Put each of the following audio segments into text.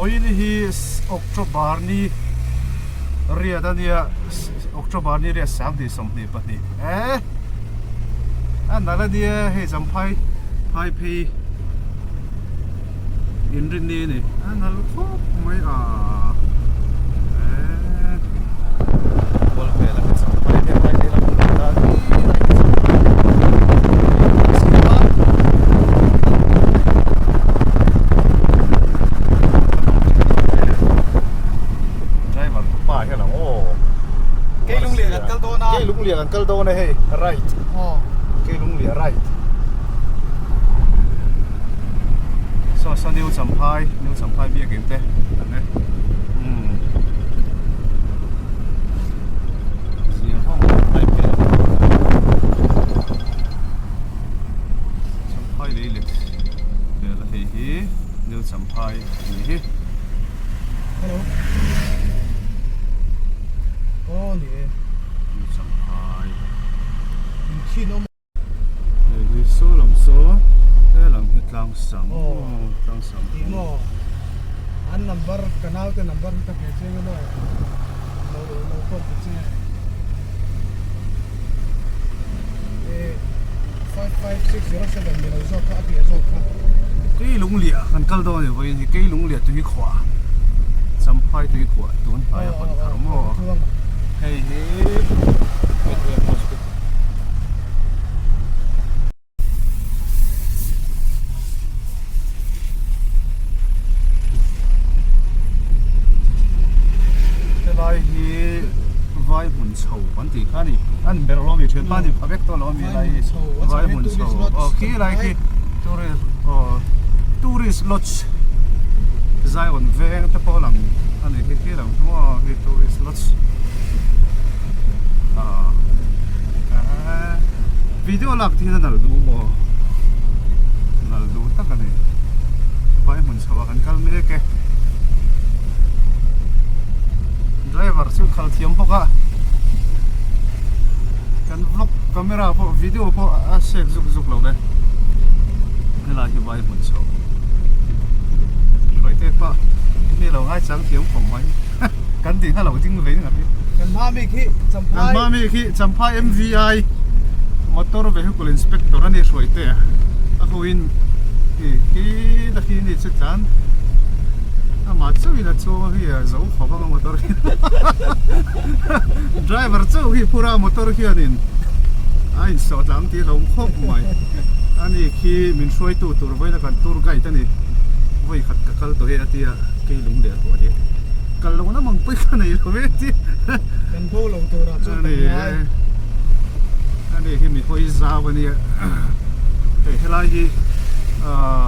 Voi ni hi October ni ria da nia October ni ria sang di som ni pa ni an nala dia he jam phai phi in rin ni ni an nal khop mai bol pe la ke sam phai de la ta ni cái lũng lìa gần câu này hey right cái lũng lìa right so new chấm phai bia kiếm thế này gì không phai bia chấm phai lấy lịch để là hi new chấm phai hi hello nè khi nó đi số làm số thế làm hết lang sắm thì nó anh number canal cái number ta kể trên nó không kể 5560 mình nói cho các bạn cho cái lũng lìa anh câu đó thì vậy cái lũng lìa tùy khóa chấm phai tùy khóa tuấn phai ở phần thảm mò hey lai hi vai mun chou ban ti khani an ber lo mi thlen ban ti phabek to lo mi lai vai mun chou khi lai khi tourist lodge zai on veng te po lang ani khi lang mo khi tourist lodge video lak thi na du mo nal du tak ani vai mun chou kan kal me ke driver su khal thiam poka kan vlog camera po video po a shek zuk lo ne la hi vai mun so roi te pa ni lo hai chang thiam khom mai kan ti ha lo ding ve nga kan ma mi khi champhai MVI motor vehicle inspector ani roi te a hoin ki da khi ni chitan mà chú ý là chú khi giấu khó bằng motor driver chú khi pura motor khi anh ai sợ lắm thì lòng khóc mày anh khi mình xuôi tu với là cần tour guide thế này với khát cả câu tôi thì cái lũng lẻ của đi cái lũng nó mong bích này rồi biết chứ cần phố lồng tour là anh khi mình hơi ra bên này cái là gì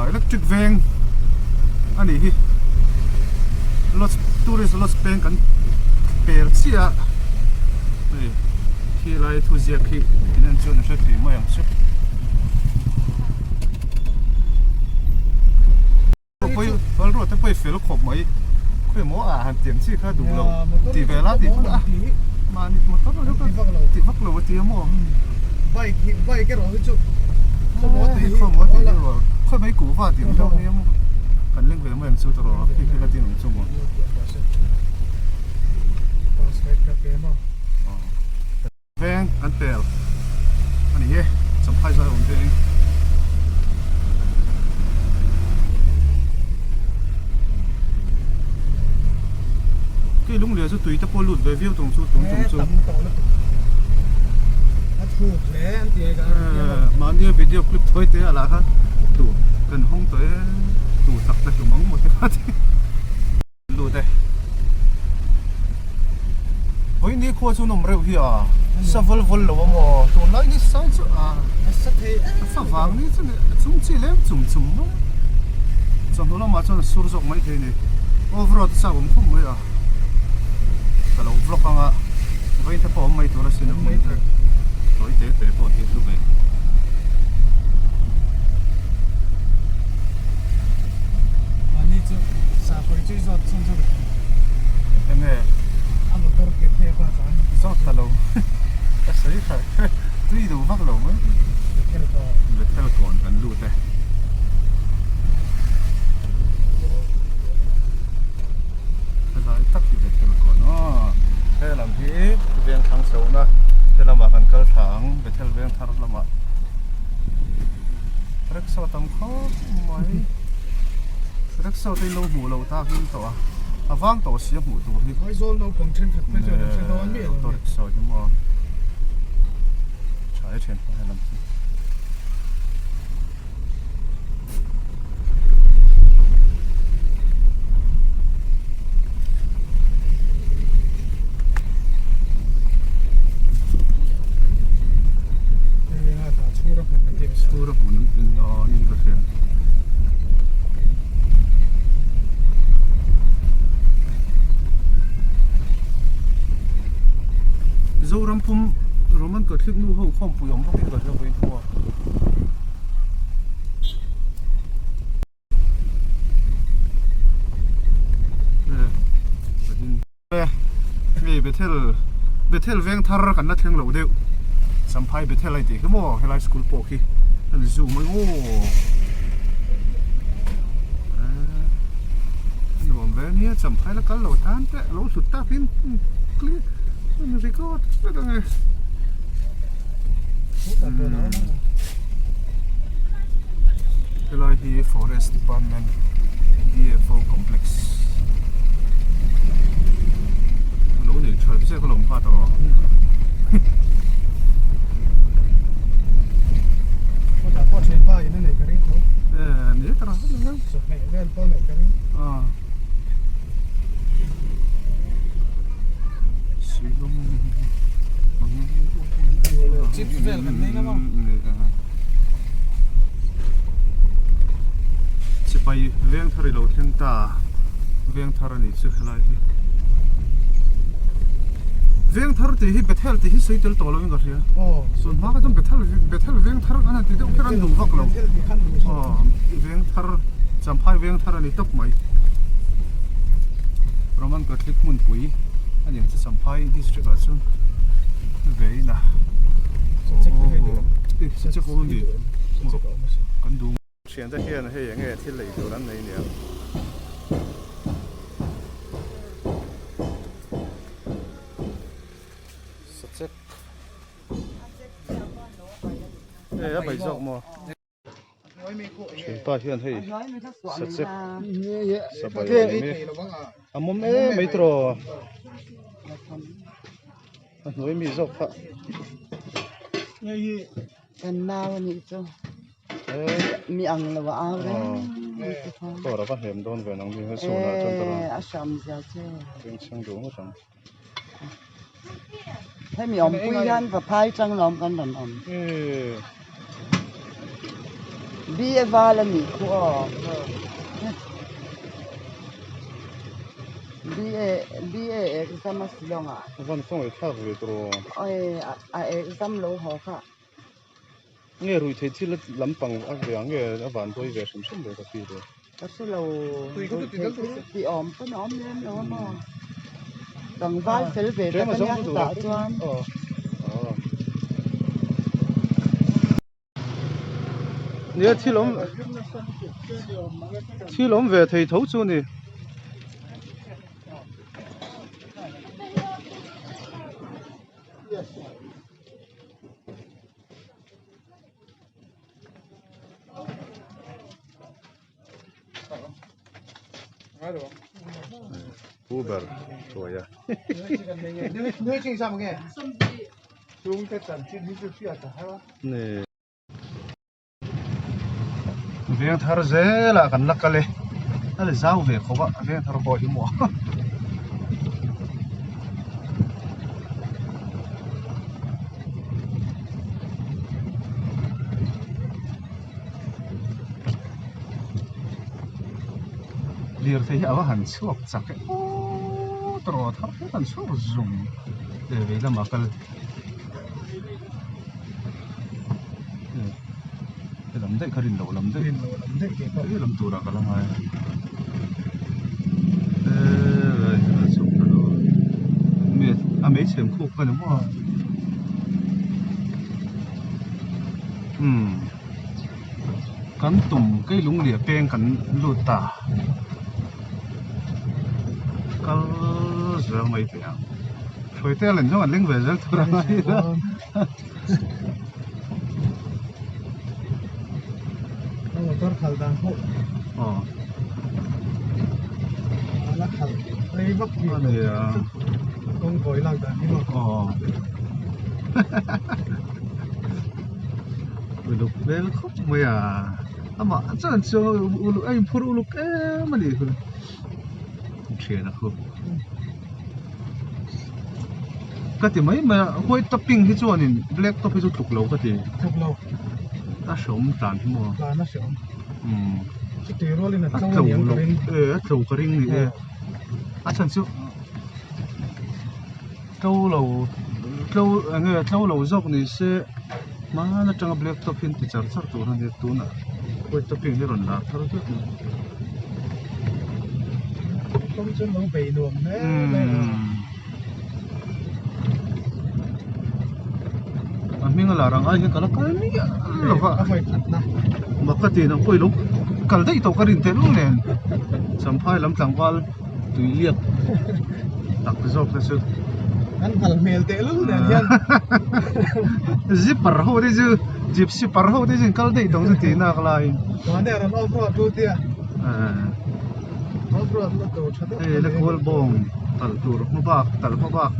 electric van anh khi lots tourist lots pen kan per chia khi lai thu zia khi nên chọn nó sẽ thì mới ăn sức bây giờ rồi tới bây giờ khóc mấy bây mua hàng tiền chi khá đủ lâu thì về lá thì mà tốt nó thì vắt lâu thì mua bay cái đó chứ không mua thì rồi khơi mấy củ vào tiền đâu thì mua kan leng ve mo su tro ki ki la din chu mo veng an tel ani he cham phai za on veng cái lũng lìa su tùy ta po lut ve view tong su mà như video clip thôi thế là ha tu cần không tới tụ tập ra kiểu móng một cái phát lụt đây với ní khoa chú nằm rêu kia sao vul vul lâu mà tụ lại ní sao chứ sao thế sao vàng ní chứ chúng chỉ lấy chúng mà chẳng nó mà cho nó sôi rộng mấy thế này overall sao cũng không mấy cái lâu vlog hàng với cái phim mấy tụ là xin mấy tối tế phim thì tụ về em nghe anh motor cái thế qua sáng sót ta lâu cái sấy phải tuy đủ vắt lâu mới được theo còn cần lụt đây Bethel veng thar lama rickshaw tam kho mai rickshaw tai lo mu lo ta hin to awang to sia mu tu hi Hãy subscribe cho kênh Ghiền Mì Gõ để không bỏ lỡ những to rickshaw ji mo chai chen pa lam Pura punang ni ka siya. Zoram pum roman ka thik nu ho khom puyom ba ka siya boy thua. Ni Bethel veng thar kan na theng lo deu. Sampai Bethel ai ti ke mo helai school po ki. Anh zoom mới ngô nhuộm về nhé chậm phải là cá lẩu tan thế lẩu sụt ta phim clear anh record rất là nghe cái loại hi forest department DFO complex lẩu này trời sẽ có lồng hoa to có chuyện ba như này cái đấy thôi. Nhớ tao rồi. Sụp này lên con này cái đấy. Chip về gần đây lắm không? Chỉ phải veng thari lâu thiên ta, veng thari này chưa khai lại. Veng thar thì hi Bethel thì hi xây tel to lo cái gì à? Xuân hóa cái trong Bethel veng thar anh thì đâu cái rắn đủ vắc lâu. Veng thar, chăm phai veng thar này tóc mày. Roman cái clip muốn quỷ, anh em sẽ chăm phai district ở trên. Vậy nè. Sẽ có vấn đề. Còn đủ. Hiện tại hiện hay nghe thiên lệ đồ lắm này nè. Ê, bây giờ mà chuyện ta hiện thấy sạch sẽ sắp bây giờ mồm ê mấy trò nói mi dọc hả Kan nào nhỉ chứ mi ăn là vào đấy to là phát hiện đón về nông dân số là chân tao à sắm ra chứ bên sang đúng không chẳng thấy mi ông bùi gan và phai trăng lòngกันđàn ông bia va là mi của bia exam silong à văn phòng ấy khác về rồi exam lâu họ cả nghe rồi thấy chỉ là làm bằng ác về nghe văn tôi về sớm sớm để có gì rồi có số lâu thì ôm có ôm lên đó mà bằng vai phải về cái nhà tạ chuan nhớ thi lom về thầy thấu chu nè Uber rồi à Nơi trên sao mà nghe chúng cái tận trên những cái phía hả nè veng thar dễ là cần lắc cái này là giao về không ạ veng thar bỏ hiểm mua liệt thấy ở hẳn suốt chắc cái trò thar hẳn suốt dùng để về làm cái làm đấy cái đâu làm đấy cái làm tu ra cái làm ai chụp rồi mẹ mấy xem khúc cái nữa mà cắn tùng cái lúng lìa beng cắn lụt ta cái giờ mấy thế à phải thế là nó còn linh về rất thôi Ang motor khaldang po. ờ Ala khal. Ay bak ki. anh thì Kung koi lang dan mo. ờ uluk bel khóc mày à ama chẳng cho uluk anh phur uluk mà đi thôi chuyện à không cái thì mấy mà quay topping hết cho nên black top hết cho tục lâu cái thì Thuk lo. ta sống tàn thế mà La na siya. ừ Ci tiro li na à tawa trâu niyang lâu karin. trâu cái ring gì à chẳng chịu trâu lâu nghe trâu lâu dọc này sẽ mà nó chẳng black top hiện thì chả chắc tụi nó đi tụi nó quay topping hết rồi là thôi chứ Kung chun lo bay nuam na. mình là rằng ai hiện cả là cái này là vậy Afay at na. mà cái tiền nó quay lúc cả đấy tàu cái điện thế luôn nè sắm phai lắm thằng quan tùy liệt đặt cái dọc cái sự An hal mel te lu na yan. zipper hậu đấy chứ zipper hậu đấy chứ cả đấy tàu cái tiền nào lại Wa ne ran off-road tu tia. à Off-road lo to chada. đây là col bong tal tour mà bạc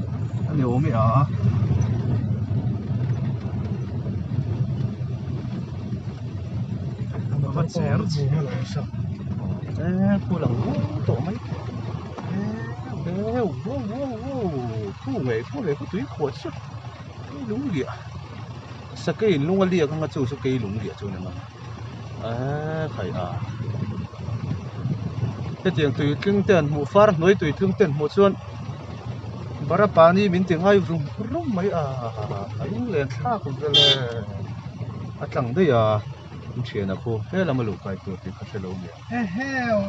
anh hiểu mày à Bắt xe rồi. cô lần tổ mấy wow thu về có túi khổ chứ lúng địa sa cây lúng địa không có chỗ sa cây lúng địa chỗ này mà phải à cái tiếng túi thương tiền một phát nói túi thương tiền một xuân bara pani min tiếng ai vùng rung mấy à anh lên xa cũng cái là chẳng đây à chuyện là cô thế là mà lục cái tuổi thì có sẽ lâu nhiều Heo.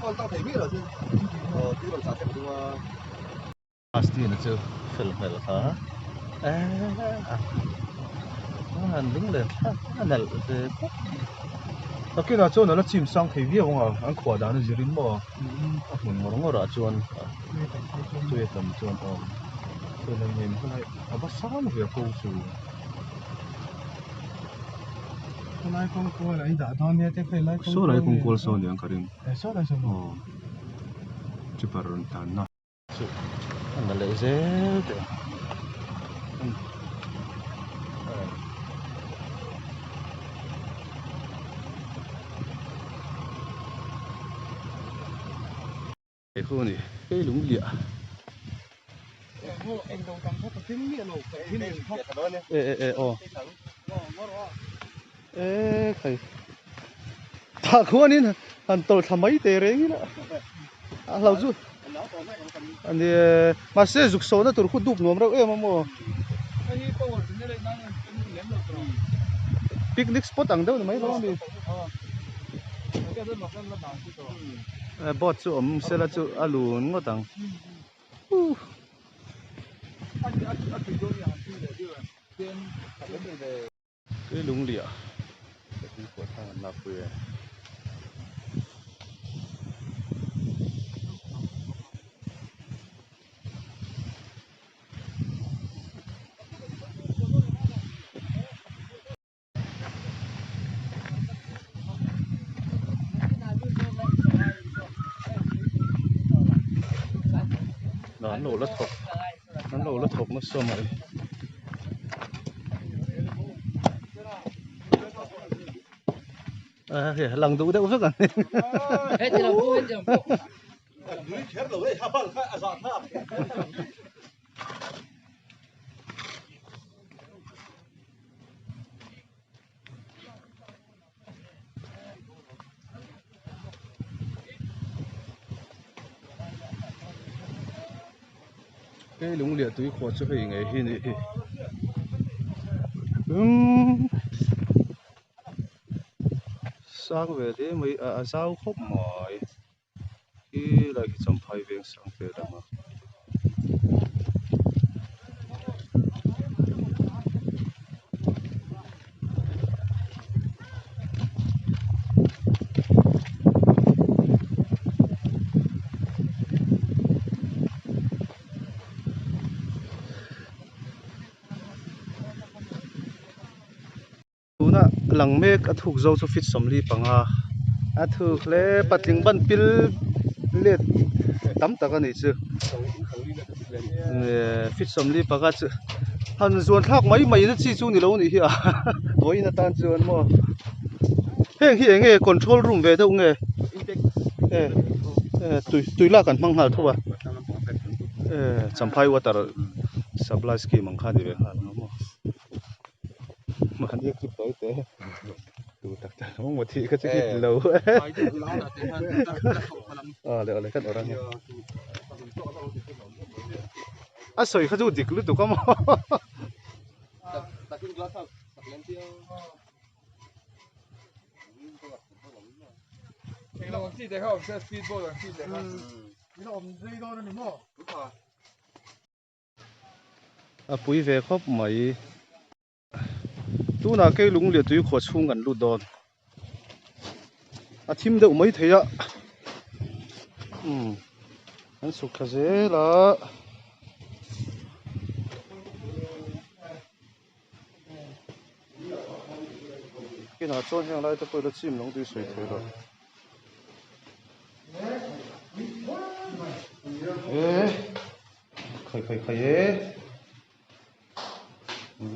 con tao thấy biết rồi chứ tí bằng sao xem pasti nó chưa phèn hả anh đứng lên anh là cái nào cho nó chìm sang thì biết không à anh khỏa đá nó dưới đến bò mình mà nó ngồi chuồn tôi tầm chuồn cho nên mình hôm nay ở bắt sáng nó việc câu sự Lai kong ko la ida don ne te fe lai kong. số này cũng có số này anh Karim So la so. chỉ bảo rằng tan na anh là lấy dễ đấy cái khu này cái lũng lịa Anh đâu tăng có tiếng miệng nổ cái này không. cái ta khu này anh tôi tham mấy tệ đấy nữa lâu rồi anh đi mà sẽ dục số nó tôi khu đục nó đâu em mà picnic spot ở đâu mấy đó đi bọt chỗ sẽ là chỗ alun ngó tầng cái lũng lịa cái của thằng là quê nó nổ lất thọc nó xô mày kìa lần đủ đâu phức à hết thì làm hết thì làm cái lũng lịa túi khó cho hình ấy hình ấy sang về thế mới sao khóc mỏi khi lại cái chấm phai về sang về đó mà lang mek a thuk zo chu fit somli panga a thuk le patling ban pil le tam tak ani chu fit somli panga chu han zuan thak mai na chi chu ni lo ni hi a toina tan chuan mo heng hi enge control room ve deuh nge tui la kan mang hal thowa champhai water supply scheme ang kha ni ve hal mo man ek clip te tu tak tak mo thi ka chi lo le kan orang a soi kha ju dik lu tu ka moเราที่จะเข้าเซสปีดโบ๊ทที่จะเข้าเราอมใจโดนนี่มั้ง a pui ve khop mai tu na ke lung le tui kho chung an lu don a thim deuh mai theia an su kha zela cái nào cho hang lại tôi chim long tùy suy thế rồi khơi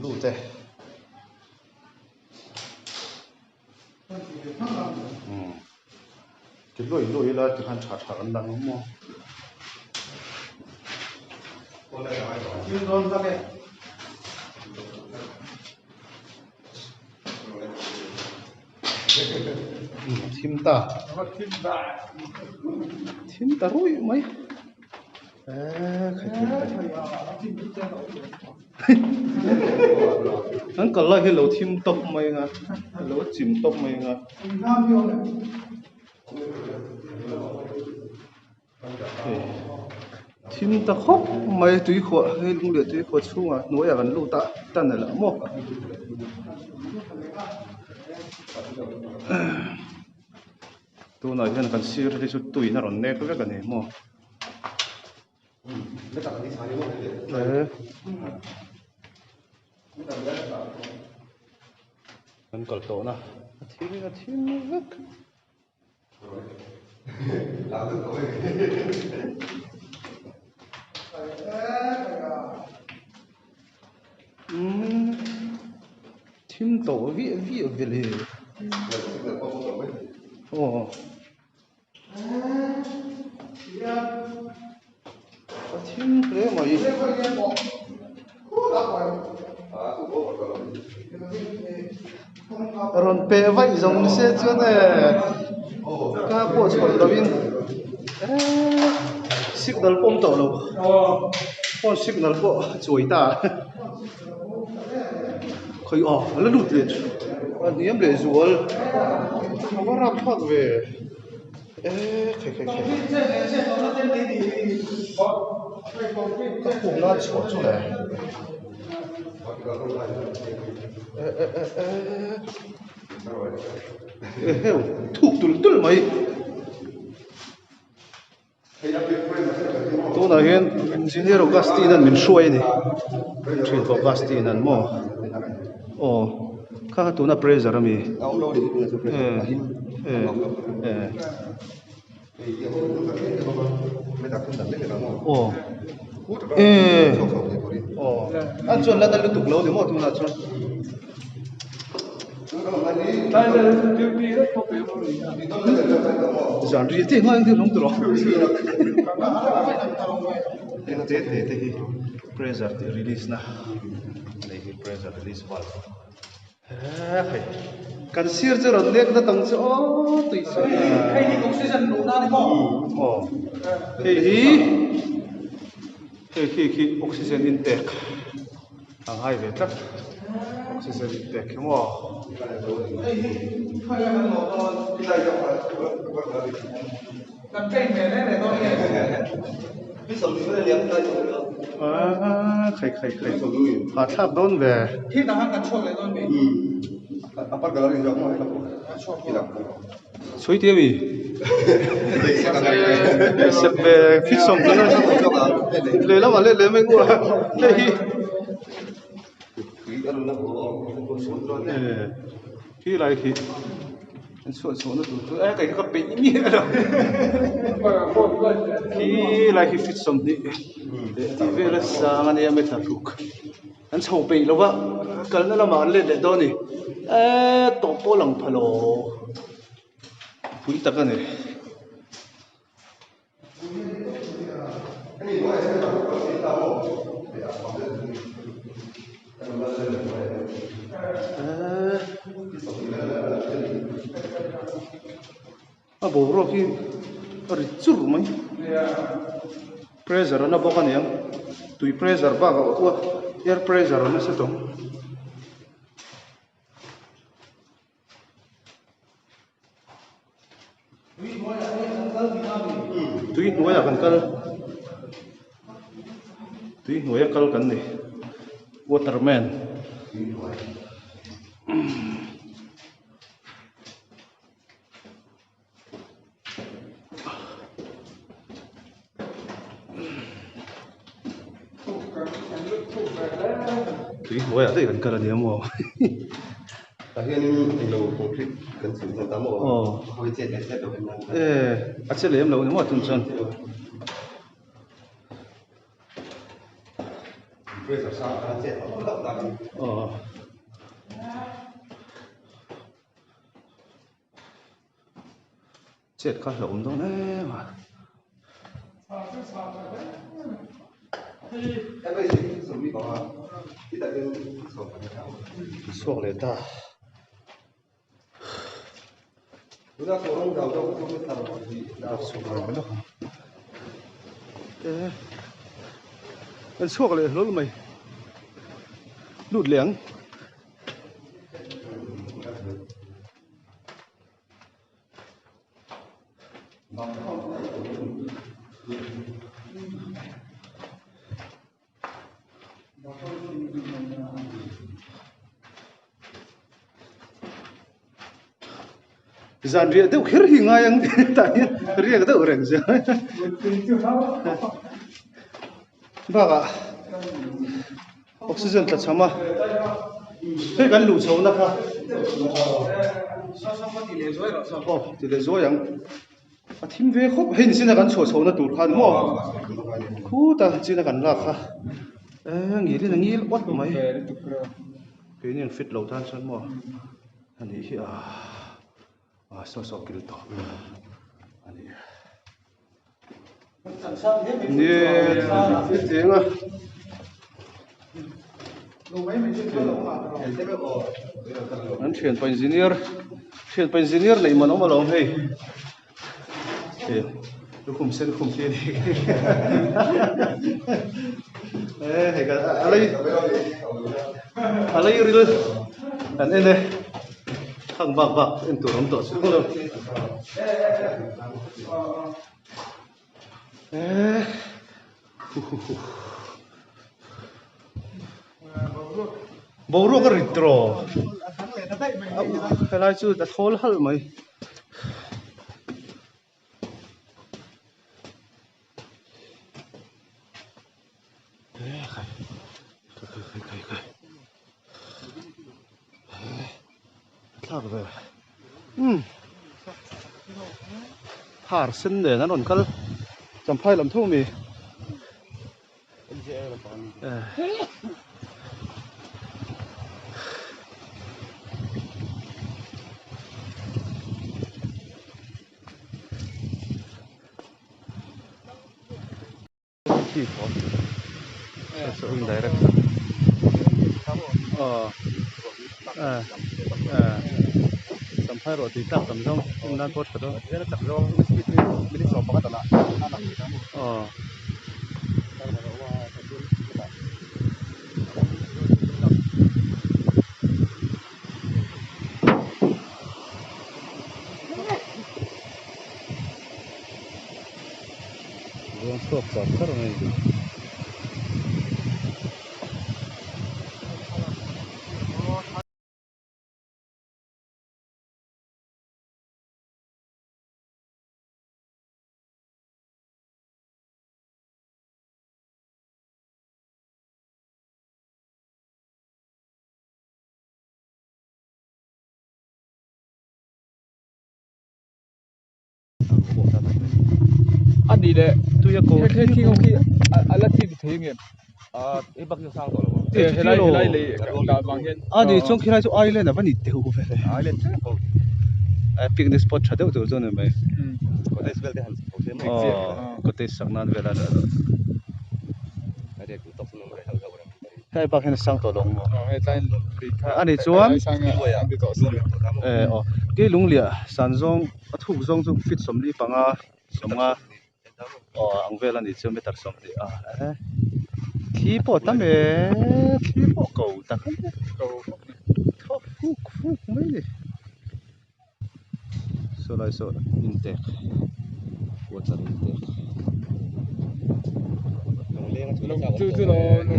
lù thế cái lùi là cái hàng chả ăn đắng không mo chim don ra đây thím ta rồi mấy anh còn lại hello thím tóc mấy ngà hello chim tóc mấy ngà thím ta khóc mấy túi khổ hay lung liệt túi khổ chung à nói là gần lũ ta tan này là mò tu nói hiện cần xưa thì chút tuổi nó còn nét cái cái này mò mình còn tổ na thiên vất thiên tổ vía về lì thiên thế mà gì rồi pe vậy giống xe chưa này các bộ chuẩn đầu tiên signal pom tổ lâu pom signal bộ chuối ta khơi nó lụt liền anh em để ruồi nó có rap thoát về khơi các cụ nó chốt chỗ này thục tụl mày tôi nói hiện engineer Augustine mình xuôi đi chuyên của Augustine mo các tôi nói pressure mi anh chuẩn là ta liên tục lâu thì một tôi nói chuẩn giản dị thế ngay thì không được thế pressure thì release na này pressure release valve cần siêu cho nó liếc nó tổng số tùy số hay thì oxygen đủ ra đi bỏ khi oxygen intake hàng hai về chắc oxygen intake đúng không cần cây về đấy để tôi khơi họ tháp đón về khi nào hắn cần chọn lại tôi mình suy tiêu gì sập về phía sông cái nó lấy lắm mà lấy mấy ngua khi lại khi anh số số nó tụt cái cái bị mi rồi khi lại khi fit xong đi để về là sáng anh em mới tập được anh sầu bị lâu quá cái nó làm ăn lên để đó nè tổ bộ lòng phalo quý tập cái này bố rồi khi rich rồi pressure nó bao nhiêu tùy pressure bao gạo air pressure nó sẽ tổng tùy nuôi à cần này waterman tùy nuôi à đây cần là gì mà tại hiện anh lâu cũng thích cần sử dụng tấm mồ hồi chết cái chết được cái năng à chết lấy em lâu nữa mà tuần chân bây giờ sao anh chết không động tay chết cả lộn đó nè mà em bây giờ dùng đi có thì tại vì dùng phải tháo xuống lên ta chúng ta số đông đầu đâu không biết tầm gì đạp xuống lên đó anh xuống lên lối mày lụt liếng dàn rìa đâu khэр hình ai anh tại rìa cái đâu rèn rìa vâng ạ oxygen thật chấm à cái gắn lũ sâu nè ha thì để rồi anh thím về khóc hình xin là gắn sâu nó tụt khan mò khu ta chỉ là gắn lạc ha nghĩ đi là nghĩ bắt mày cái này fit lâu than sẵn mò anh ấy so kilo to anh ấy nè tiếng à anh chuyển engineer này mà nó mà lòng hay nó không xem không kia đi hay cả lấy rồi anh em đây thằng bạc em tụi nó tổ xuống luôn bố ruột cái rít rồi cái này chứ đã thối hal mày thằng về thar sinh để nó còn cái chấm phai làm thô mì chỉ có sự indirect tầm phai rồi thì tập tầm rong đang tốt phải không? Tập rong mình sổ bạc tận là stop stop karo này anh đi đấy tu ya ko khi khi không khi anh là khi thấy nghiệm cái bắc vô sang rồi mà thì cái này lấy cả bằng hiện ani chong khilai chu ai le na bani teu ve ai lên picnic spot thadeu tu zone mai có thể spell thế hẳn có thể ko te saknan vela da cái đấy cũng tóc nó mới help rồi hai bak hen sang to long mo headline ani chuan rồi à bị có luôn ke lung lia san zong athuk zong chu fit som li panga somnga ang vela ni chu metar som ni khi po tam e khi po ko ta thop phuk mai ni so lai so intek water intek từ nó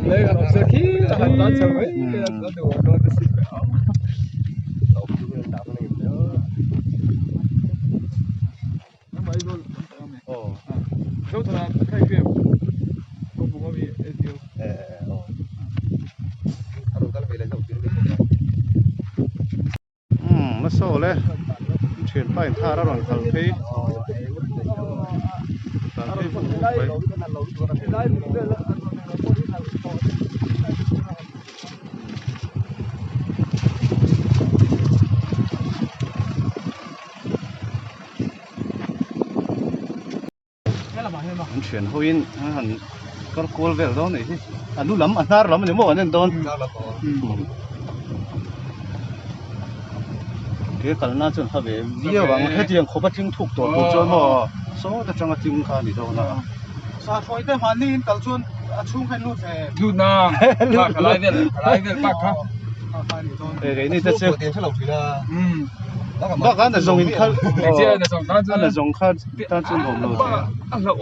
lấy cái nó sẽ khí là hắn ta chờ ấy nó đủ nó sẽ xịt vào nó mấy luôn đâu thằng nào khai phim không có bị tiêu nó so le chuyển phải tha ra rồi thằng phi chuyển hoin hẳn con cua về đó này nu lắm nar lắm nếu mà nên đón cái cái na chun ha về bia vàng hết tiền khó bắt chính thuộc tổ cho mà số ta chẳng chính khan đi đâu na sa phoi te man ni kal chun chung khan lu se lu na cái lại về bác ha cái này ta sẽ tiền sẽ lộc thì là bác anh là dùng in khăn cái kia là dùng khăn anh là dùng khăn ta chun hồng lô anh là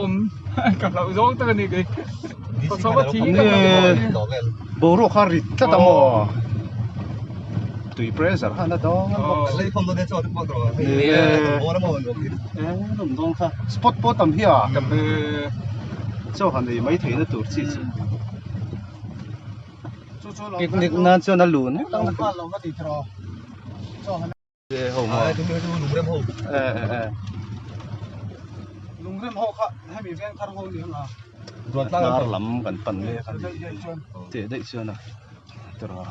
cả là giống ta này cái số bắt chí bố ruột khăn rít ta tamo tùy pressure ha na đó lấy phong độ để cho được bao rồi bố nó mòn rồi nằm đông ha spot pot tầm hi à cho hắn này mấy thấy nó tụt chi cái nan cho nó lùn Tao phát lòng cái gì trò cho hắn hồng à chúng tôi lùng rem hồng lùng rem hậu khá hay bị ven thar hậu gì hả rồi nó lắm gần phần này thế đấy chưa nào rồi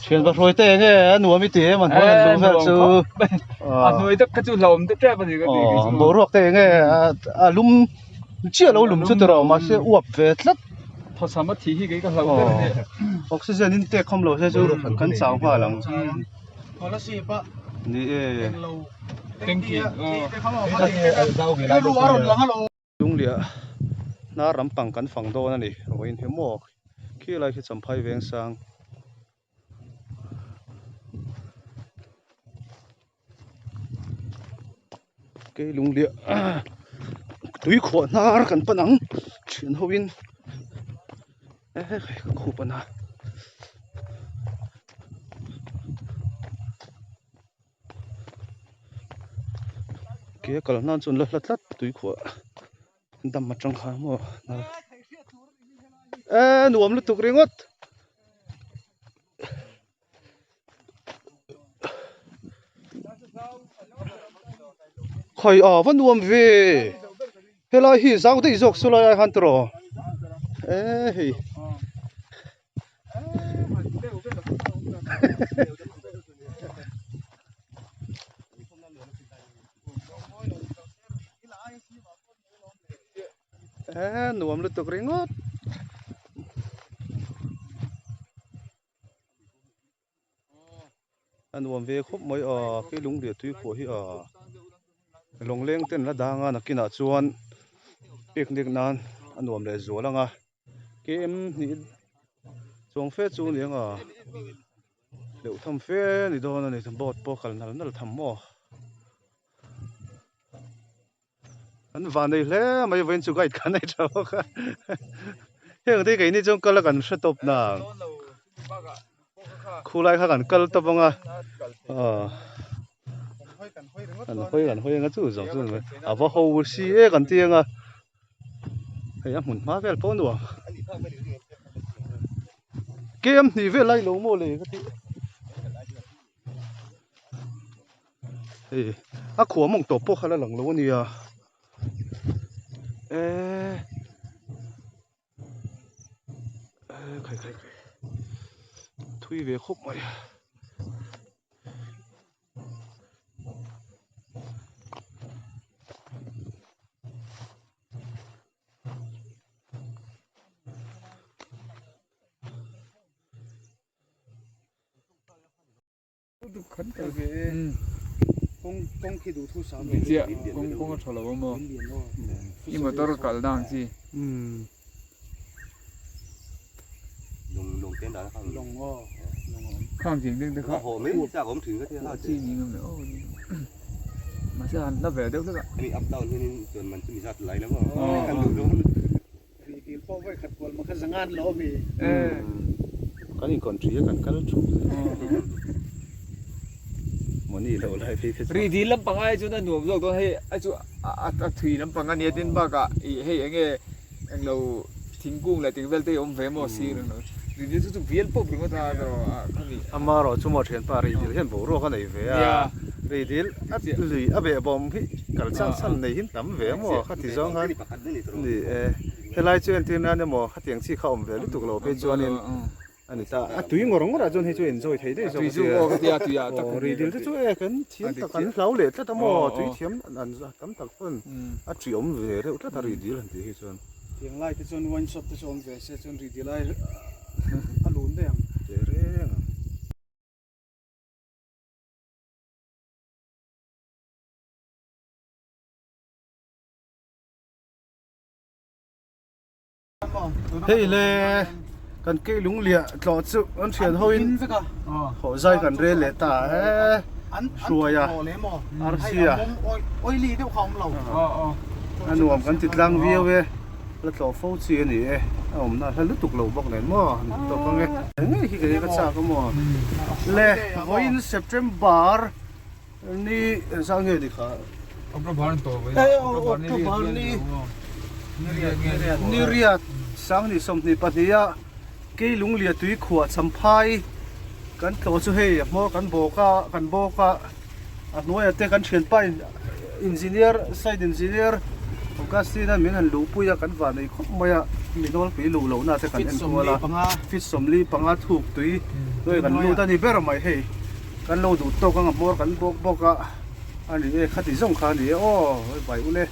chuyện vật rồi tệ nghe nuôi mi tệ mà nuôi đúng vậy chứ nuôi tất cả chú lồng tất cả cái gì bố ruột tệ nghe lum chia lâu lum chút rồi mà sẽ uập về rất họ sao mà thì cái lồng này oxygen intake không lâu sẽ chú cắn sao hoa lắm họ là gì vậy ni lâu tiếng kia cái lu ở rồi hello đúng lìa na ram pang kan phang do na ni roin he mo khi lai khi cham phai veng sang cái lung lìa túi khổ na kan panang chuyện hoin khu pana kia kalau nan chun lat túi khổ đâm mặt trong khám mà nuông lúc tục ringot khỏi vẫn nuông về hay là hi sao đấy dọc số lại han tro hi nuông lúc tục ringot nuông về khúc mới cái lúng địa túi của hi long leng ten la danga nakina chuan picnic nan anuam le zolanga kem ni chong fe chu ni anga leu tham fe ni don ani bot po kal nal tham mo an van nei hle mai ven chu guide kan nei tho kha heng te kai ni chong kala kan shatop na khulai kha kan kal topanga kan hoi nga chu zong chu à vợ hầu si e kan tiang à เฮ้ยหมุนมาเวลป้อนตัวเกมนี่เวลไล่ลงโมเลยก็ที่เฮ้ยอ่ะขวมองตัวพวกเขาแล้วหลังลงนี่อ่ะใครทุยเวคบมาอ่ะ公去读书上面，这公个出来我么？因为都是搞得当机。lùng tên đó là không lồng o 抗警定的 nó 抗。 hồ mấy sao cũng thử cái thế nào 记 chứ 你个没有？马上那别的这个。 anh up down nên chuẩn mình chỉ sát lại lắm mà Ờ. ăn được luôn รีดีป้อไว้ขัดกวนมันก็สังงานล้อมี có những con trí cần cắt chút มันนี่เราไล่พี่ รีดีลำปังไอ้จุนั่นหนุ่มเราต้องให้ไอ้จุถุยลำปังอันนี้ดินบ้ากะให้ยังไงยังเราทิ้งกุ้งเลยทิ้งเวลเตอมเฟมอซีรึเนาะรีดีจุดเพี้ยนปุ๊บถึงก็ท่าเราข้างนี้ อามาเราชั่วโมงเทียนปารีดีเห็นบุรุษกันไหนเวียรีดีอัดลุยอับเบบอมพี่กัลสั้นในหินตั้มเวียมัวขัดที่สองกันนี่เฮลัยจวนที่นั่นเนี่ยมัวขัดยังซี่เข้าเวียลุตุกเราไปจวนนี่อันนี้ตาตุยงงงก็จนให้จวนจอยไทยได้จง ตุยจุโอ้ก็เดียตุยอ่ะตัก รีดีจะช่วยกันเทียมตะกันเหลาเล็ดแล้วแต่มัวตุยเทียมอันตั้มตะคนอัดจีอมเวียแล้วถ้ารีดีลันที่จวนเทียงไล่ที่จวนวันช็อปที่จวนเวียจวนรีดีไล่อลุนได้ยังเจริญเฮ้ยเลยกันเกลุงเลียต่อจุอันเฉียนเฮาอินขอใจกันเรเลตาเฮ้ชัวร์อ่ะอาร์เซียโอ้ยลีเดียวของเราอันรวมกันติดลังวิวเว้ยแล้วต่อฟูจีนี่เอาผมน่าถ้าลึกตุกเราบอกเลยมั่วตัวก็ไงนี่ที่เกิดก็จะก็มั่วเลยเฮาอินเซปเทมเบอร์นี่สังเกตดิค่ะ เอาประบาลตัวไป นี่เรียกสังนี่สมนี่ปฏิยาเกลุงเลียตุยขวดสัมภายกันโตสุเฮียมอกันโบกะอันนู้นเตะกันเชียนไปอินจิเนียร์ไซด์อินจิเนียร์ผมก็สิ่งนั้นมีหันลูปุยกันว่าในครบมายมีน้องปีลูเหล่าน่าจะกันเอ็นตัวละฟิตสมลีปังอาถูกตุยด้วยกันลูตอนนี้เบอร์ไม่ให้กันลูดูโตกันกับมอกันโบกะอันนี้ขัดที่ส่งขานี่โอ้ใบอุเล่